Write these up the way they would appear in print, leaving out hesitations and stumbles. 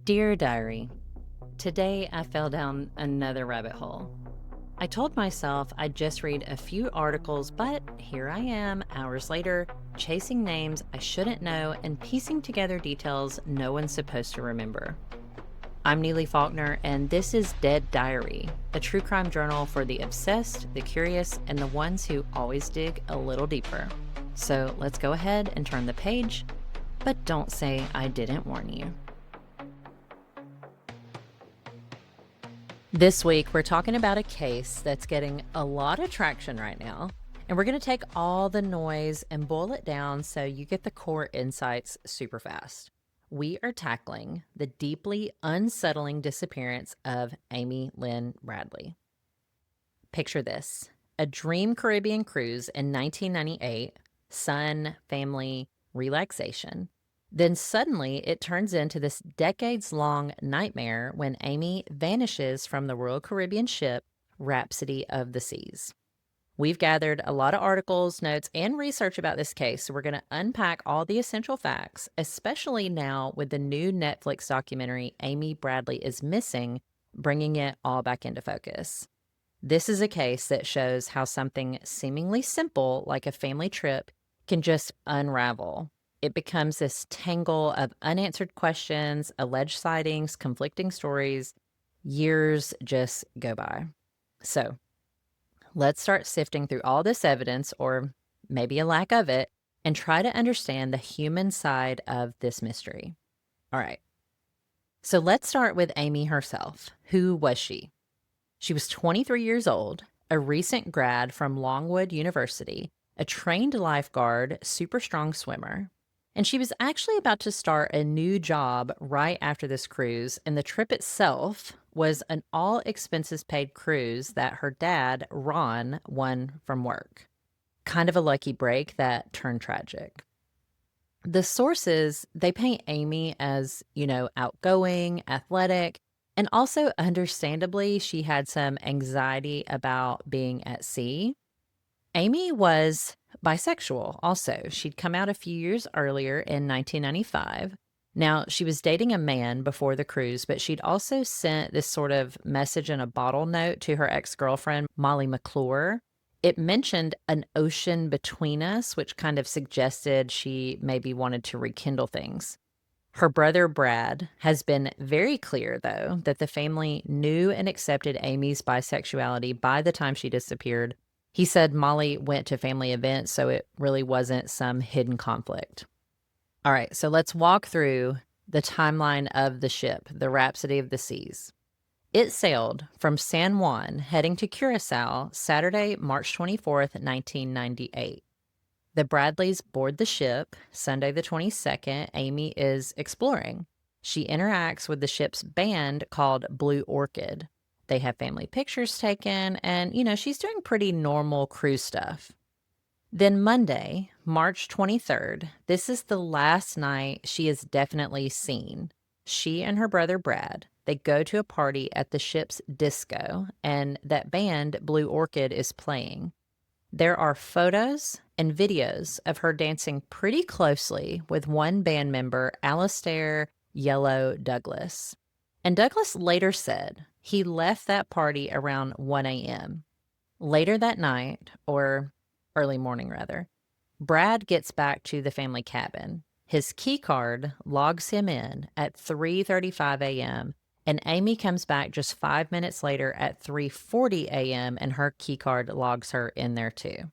Dear Diary, today I fell down another rabbit hole. I told myself I'd just read a few articles, but here I am, hours later, chasing names I shouldn't know and piecing together details no one's supposed to remember. I'm Neeli Faulkner, and this is Dead Diary, a true crime journal for the obsessed, the curious, and the ones who always dig a little deeper. So let's go ahead and turn the page, but don't say I didn't warn you. This week, we're talking about a case that's getting a lot of traction right now, and we're going to take all the noise and boil it down so you get the core insights super fast. We are tackling the deeply unsettling disappearance of Amy Lynn Bradley. Picture this: a dream Caribbean cruise in 1998, sun, family, relaxation. Then suddenly it turns into this decades-long nightmare when Amy vanishes from the Royal Caribbean ship Rhapsody of the Seas. We've gathered a lot of articles, notes, and research about this case, so we're going to unpack all the essential facts, especially now with the new Netflix documentary Amy Bradley is Missing, bringing it all back into focus. This is a case that shows how something seemingly simple, like a family trip, can just unravel. It becomes this tangle of unanswered questions, alleged sightings, conflicting stories. Years just go by. So let's start sifting through all this evidence, or maybe a lack of it, and try to understand the human side of this mystery. All right. So let's start with Amy herself. Who was she? She was 23 years old, a recent grad from Longwood University, a trained lifeguard, super strong swimmer. And she was actually about to start a new job right after this cruise, and the trip itself was an all expenses paid cruise that her dad, Ron, won from work. Kind of a lucky break that turned tragic. The sources, they paint Amy as, outgoing, athletic, and also understandably, she had some anxiety about being at sea. Amy was bisexual also. She'd come out a few years earlier in 1995. Now, she was dating a man before the cruise, but she'd also sent this sort of message in a bottle note to her ex-girlfriend, Molly McClure. It mentioned an ocean between us, which kind of suggested she maybe wanted to rekindle things. Her brother, Brad, has been very clear, though, that the family knew and accepted Amy's bisexuality by the time she disappeared. He said Molly went to family events, so it really wasn't some hidden conflict. All right, so let's walk through the timeline of the ship, the Rhapsody of the Seas. It sailed from San Juan, heading to Curacao, Saturday, March 24th, 1998. The Bradleys board the ship. Sunday the 22nd, Amy is exploring. She interacts with the ship's band called Blue Orchid. They have family pictures taken, and, she's doing pretty normal cruise stuff. Then Monday, March 23rd, this is the last night she is definitely seen. She and her brother Brad, they go to a party at the ship's disco, and that band, Blue Orchid, is playing. There are photos and videos of her dancing pretty closely with one band member, Alistair Yellow Douglas. And Douglas later said he left that party around 1 a.m. Later that night, or early morning rather, Brad gets back to the family cabin. His key card logs him in at 3:35 a.m., and Amy comes back just 5 minutes later at 3:40 a.m., and her key card logs her in there too.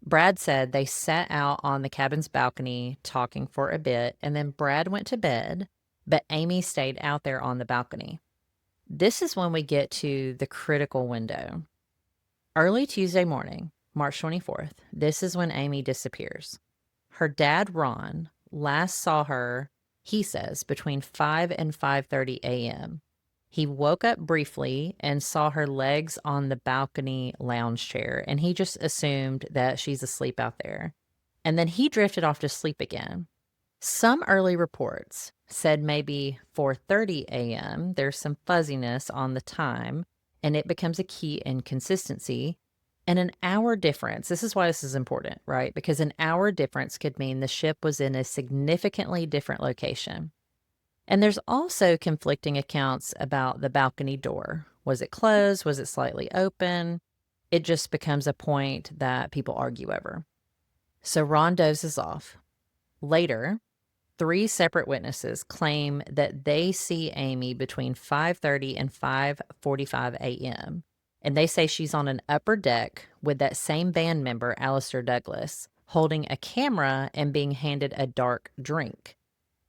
Brad said they sat out on the cabin's balcony talking for a bit, and then Brad went to bed, but Amy stayed out there on the balcony. This is when we get to the critical window. Early Tuesday morning, March 24th, this is when Amy disappears. Her dad, Ron, last saw her, he says, between 5 and 5:30 a.m. He woke up briefly and saw her legs on the balcony lounge chair, and he just assumed that she's asleep out there. And then he drifted off to sleep again. Some early reports said maybe 4:30 a.m. There's some fuzziness on the time, and it becomes a key inconsistency. And an hour difference, this is why this is important, right? Because an hour difference could mean the ship was in a significantly different location. And there's also conflicting accounts about the balcony door. Was it closed? Was it slightly open? It just becomes a point that people argue over. So Ron dozes off. Later, 3 separate witnesses claim that they see Amy between 5:30 and 5:45 a.m. And they say she's on an upper deck with that same band member, Alistair Douglas, holding a camera and being handed a dark drink.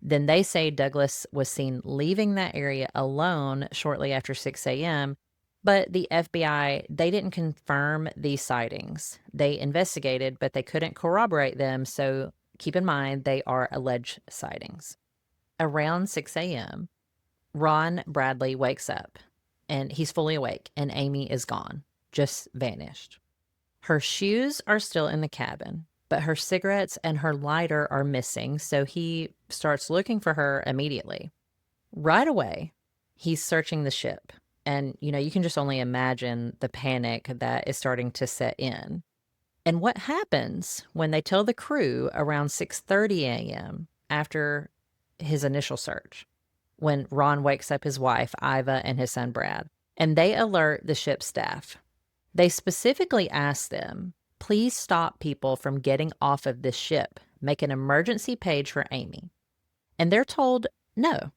Then they say Douglas was seen leaving that area alone shortly after 6 a.m., but the FBI, they didn't confirm these sightings. They investigated, but they couldn't corroborate them, so keep in mind they are alleged sightings. Around 6 a.m., Ron Bradley wakes up, and he's fully awake, and Amy is gone, just vanished. Her shoes are still in the cabin, but her cigarettes and her lighter are missing, so he starts looking for her immediately. Right away, he's searching the ship. And, you can just only imagine the panic that is starting to set in. And what happens when they tell the crew around 6:30 a.m. after his initial search, when Ron wakes up his wife, Iva, and his son, Brad, and they alert the ship's staff. They specifically ask them, please stop people from getting off of this ship. Make an emergency page for Amy. And they're told no,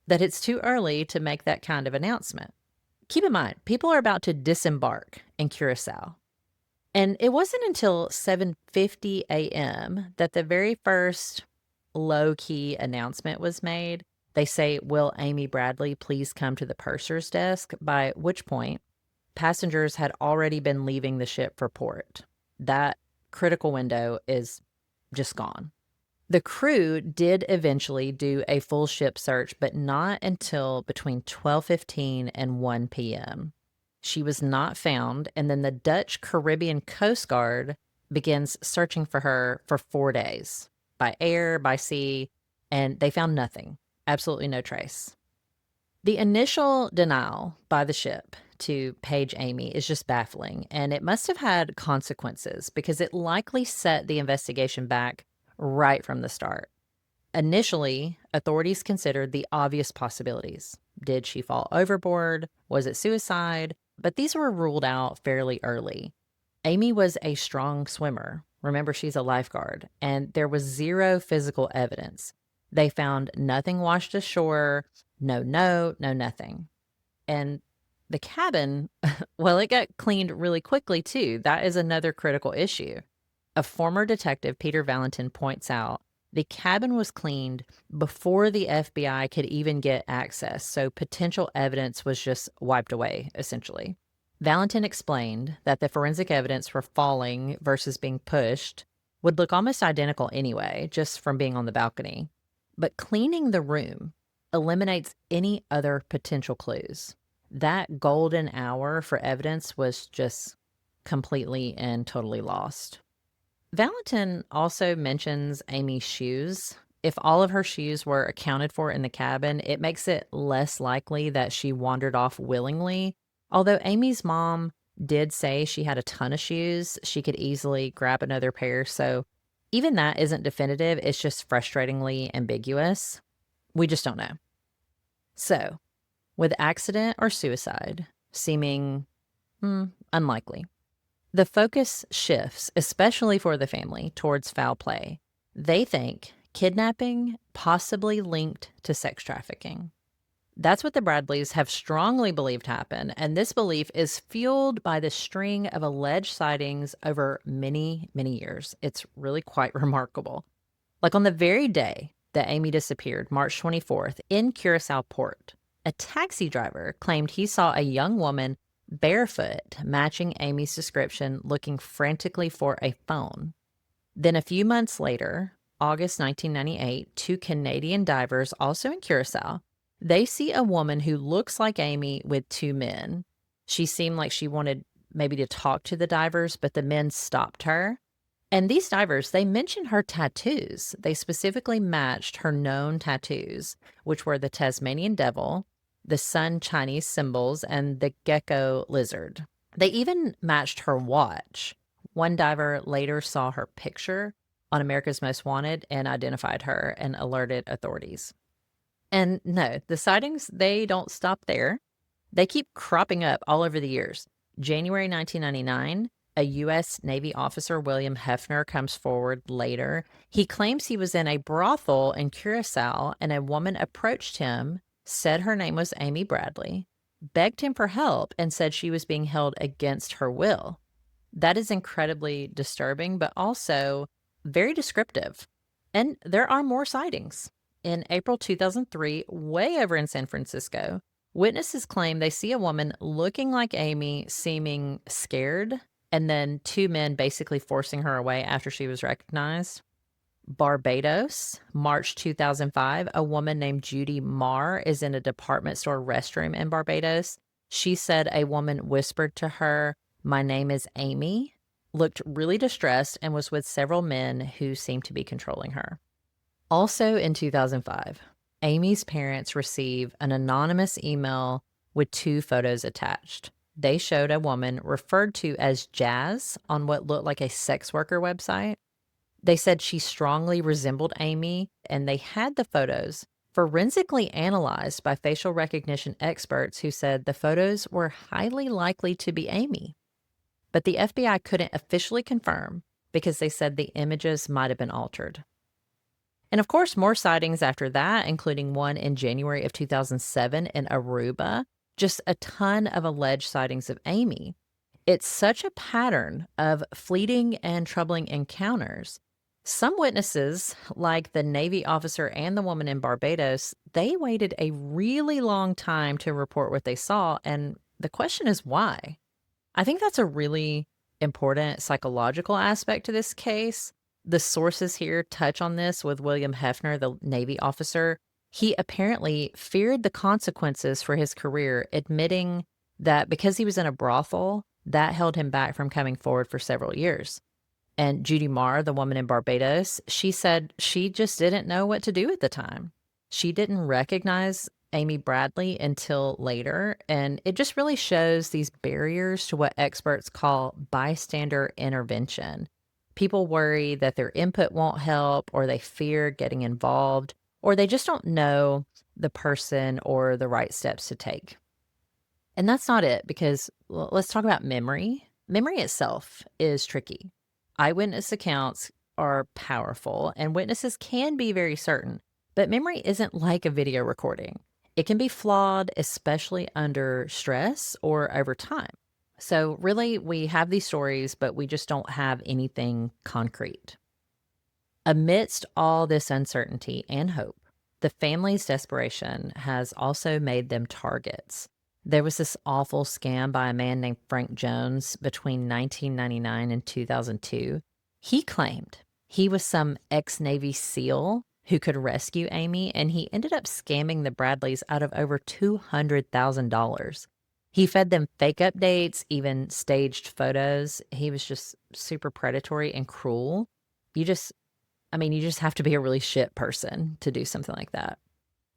that it's too early to make that kind of announcement. Keep in mind, people are about to disembark in Curacao. And it wasn't until 7:50 a.m. that the very first low-key announcement was made. They say, will Amy Bradley please come to the purser's desk? By which point, passengers had already been leaving the ship for port. That critical window is just gone. The crew did eventually do a full ship search, but not until between 12:15 and 1 p.m. She was not found, and then the Dutch Caribbean Coast Guard begins searching for her for 4 days, by air, by sea, and they found nothing, absolutely no trace. The initial denial by the ship to page Amy is just baffling, and it must have had consequences because it likely set the investigation back right from the start. Initially, authorities considered the obvious possibilities. Did she fall overboard? Was it suicide? But these were ruled out fairly early. Amy was a strong swimmer. Remember, she's a lifeguard, and there was zero physical evidence. They found nothing washed ashore, no note, no nothing. And the cabin, well, it got cleaned really quickly, too. That is another critical issue. A former detective, Peter Valentin, points out the cabin was cleaned before the FBI could even get access, so potential evidence was just wiped away, essentially. Valentin explained that the forensic evidence for falling versus being pushed would look almost identical anyway, just from being on the balcony. But cleaning the room eliminates any other potential clues. That golden hour for evidence was just completely and totally lost. Valentin also mentions Amy's shoes. If all of her shoes were accounted for in the cabin, it makes it less likely that she wandered off willingly. Although Amy's mom did say she had a ton of shoes, she could easily grab another pair. So even that isn't definitive. It's just frustratingly ambiguous. We just don't know. So, with accident or suicide seeming unlikely, the focus shifts, especially for the family, towards foul play. They think kidnapping possibly linked to sex trafficking. That's what the Bradleys have strongly believed happened, and this belief is fueled by the string of alleged sightings over many, many years. It's really quite remarkable. Like on the very day that Amy disappeared, March 24th, in Curacao Port, a taxi driver claimed he saw a young woman barefoot, matching Amy's description, looking frantically for a phone. Then a few months later, August 1998, 2 Canadian divers, also in Curacao, they see a woman who looks like Amy with 2 men. She seemed like she wanted maybe to talk to the divers, but the men stopped her. And these divers, they mentioned her tattoos. They specifically matched her known tattoos, which were the Tasmanian devil, the Sun Chinese symbols, and the gecko lizard. They even matched her watch. One diver later saw her picture on America's Most Wanted and identified her and alerted authorities. And no, the sightings, they don't stop there. They keep cropping up all over the years. January 1999, a U.S. Navy officer, William Hefner, comes forward later. He claims he was in a brothel in Curacao and a woman approached him, said her name was Amy Bradley, begged him for help, and said she was being held against her will. That is incredibly disturbing, but also very descriptive. And there are more sightings. In April 2003, way over in San Francisco, witnesses claim they see a woman looking like Amy, seeming scared, and then two men basically forcing her away after she was recognized. Barbados, March 2005, a woman named Judy Marr is in a department store restroom in Barbados. She said a woman whispered to her, "My name is Amy," looked really distressed, and was with several men who seemed to be controlling her. Also in 2005, Amy's parents receive an anonymous email with two photos attached. They showed a woman referred to as Jazz on what looked like a sex worker website. They said she strongly resembled Amy, and they had the photos forensically analyzed by facial recognition experts who said the photos were highly likely to be Amy. But the FBI couldn't officially confirm because they said the images might have been altered. And of course, more sightings after that, including one in January of 2007 in Aruba, just a ton of alleged sightings of Amy. It's such a pattern of fleeting and troubling encounters. Some witnesses, like the Navy officer and the woman in Barbados, they waited a really long time to report what they saw, and the question is why? I think that's a really important psychological aspect to this case. The sources here touch on this with William Hefner, the Navy officer. He apparently feared the consequences for his career, admitting that because he was in a brothel, that held him back from coming forward for several years. And Judy Marr, the woman in Barbados, she said she just didn't know what to do at the time. She didn't recognize Amy Bradley until later, and it just really shows these barriers to what experts call bystander intervention. People worry that their input won't help, or they fear getting involved, or they just don't know the person or the right steps to take. And that's not it, because let's talk about memory. Memory itself is tricky. Eyewitness accounts are powerful, and witnesses can be very certain, but memory isn't like a video recording. It can be flawed, especially under stress or over time. So really, we have these stories, but we just don't have anything concrete. Amidst all this uncertainty and hope, the family's desperation has also made them targets. There was this awful scam by a man named Frank Jones between 1999 and 2002. He claimed he was some ex-Navy SEAL who could rescue Amy, and he ended up scamming the Bradleys out of over $200,000. He fed them fake updates, even staged photos. He was just super predatory and cruel. You just have to be a really shit person to do something like that.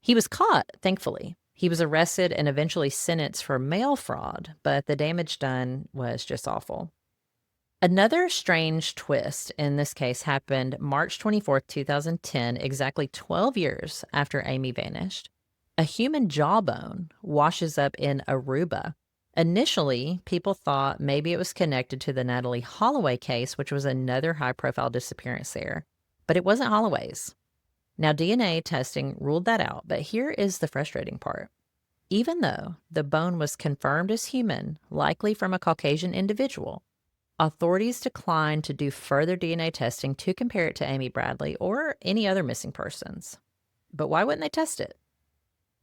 He was caught, thankfully. He was arrested and eventually sentenced for mail fraud, but the damage done was just awful. Another strange twist in this case happened March 24th, 2010, exactly 12 years after Amy vanished. A human jawbone washes up in Aruba. Initially, people thought maybe it was connected to the Natalie Holloway case, which was another high-profile disappearance there, but it wasn't Holloway's. Now, DNA testing ruled that out, but here is the frustrating part. Even though the bone was confirmed as human, likely from a Caucasian individual, authorities declined to do further DNA testing to compare it to Amy Bradley or any other missing persons. But why wouldn't they test it?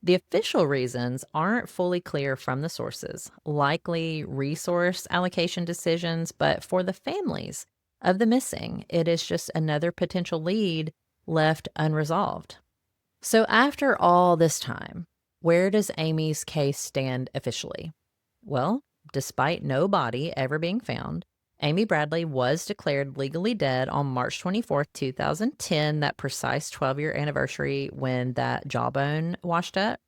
The official reasons aren't fully clear from the sources, likely resource allocation decisions, but for the families of the missing, it is just another potential lead left unresolved. So after all this time, where does Amy's case stand officially? Well, despite no body ever being found, Amy Bradley was declared legally dead on March 24th, 2010, that precise 12-year anniversary when that jawbone washed up.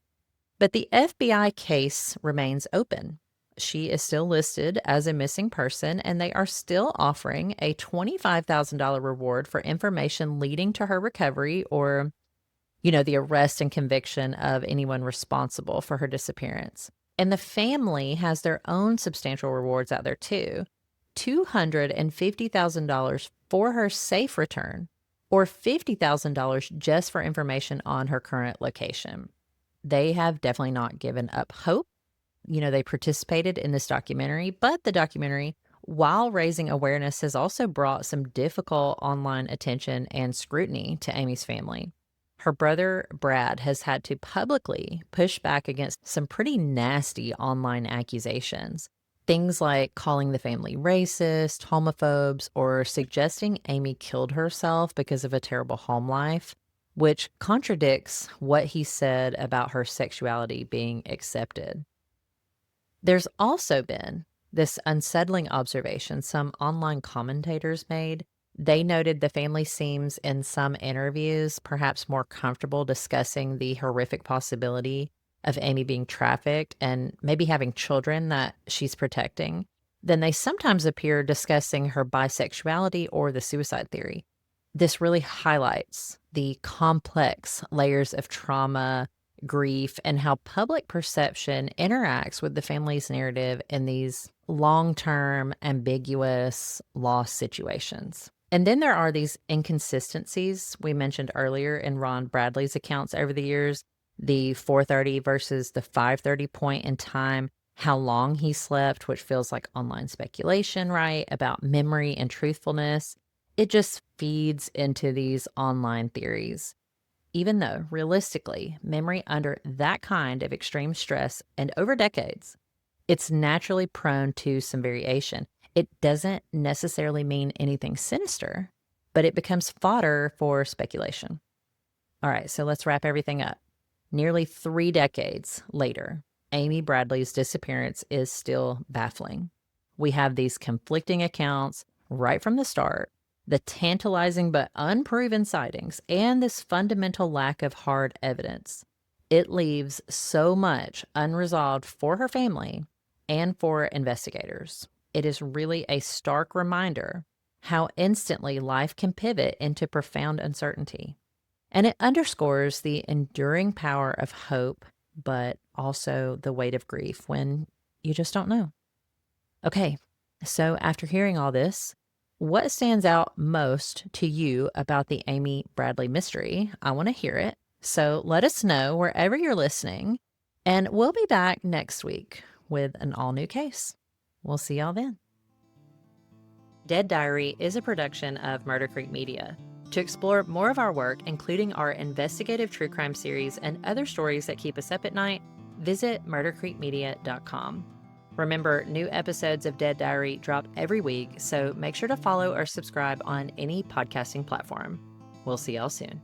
But the FBI case remains open. She is still listed as a missing person, and they are still offering a $25,000 reward for information leading to her recovery, or, the arrest and conviction of anyone responsible for her disappearance. And the family has their own substantial rewards out there too. $250,000 for her safe return, or $50,000 just for information on her current location. They have definitely not given up hope. They participated in this documentary, but the documentary, while raising awareness, has also brought some difficult online attention and scrutiny to Amy's family. Her brother, Brad, has had to publicly push back against some pretty nasty online accusations. Things like calling the family racist, homophobes, or suggesting Amy killed herself because of a terrible home life, which contradicts what he said about her sexuality being accepted. There's also been this unsettling observation some online commentators made. They noted the family seems, in some interviews, perhaps more comfortable discussing the horrific possibility of Amy being trafficked and maybe having children that she's protecting than they sometimes appear discussing her bisexuality or the suicide theory. This really highlights the complex layers of trauma, grief, and how public perception interacts with the family's narrative in these long-term, ambiguous loss situations. And then there are these inconsistencies we mentioned earlier in Ron Bradley's accounts over the years, the 4:30 versus the 5:30 point in time, how long he slept, which feels like online speculation, right, about memory and truthfulness. It just feeds into these online theories. Even though, realistically, memory under that kind of extreme stress and over decades, it's naturally prone to some variation. It doesn't necessarily mean anything sinister, but it becomes fodder for speculation. All right, so let's wrap everything up. Nearly 3 decades later, Amy Bradley's disappearance is still baffling. We have these conflicting accounts right from the start, the tantalizing but unproven sightings, and this fundamental lack of hard evidence. It leaves so much unresolved for her family and for investigators. It is really a stark reminder how instantly life can pivot into profound uncertainty. And it underscores the enduring power of hope, but also the weight of grief when you just don't know. Okay, so after hearing all this, what stands out most to you about the Amy Bradley mystery? I want to hear it. So let us know wherever you're listening, and we'll be back next week with an all-new case. We'll see y'all then. Dead Diary is a production of Murder Creek Media. To explore more of our work, including our investigative true crime series and other stories that keep us up at night, visit murdercreekmedia.com. Remember, new episodes of Dead Diary drop every week, so make sure to follow or subscribe on any podcasting platform. We'll see y'all soon.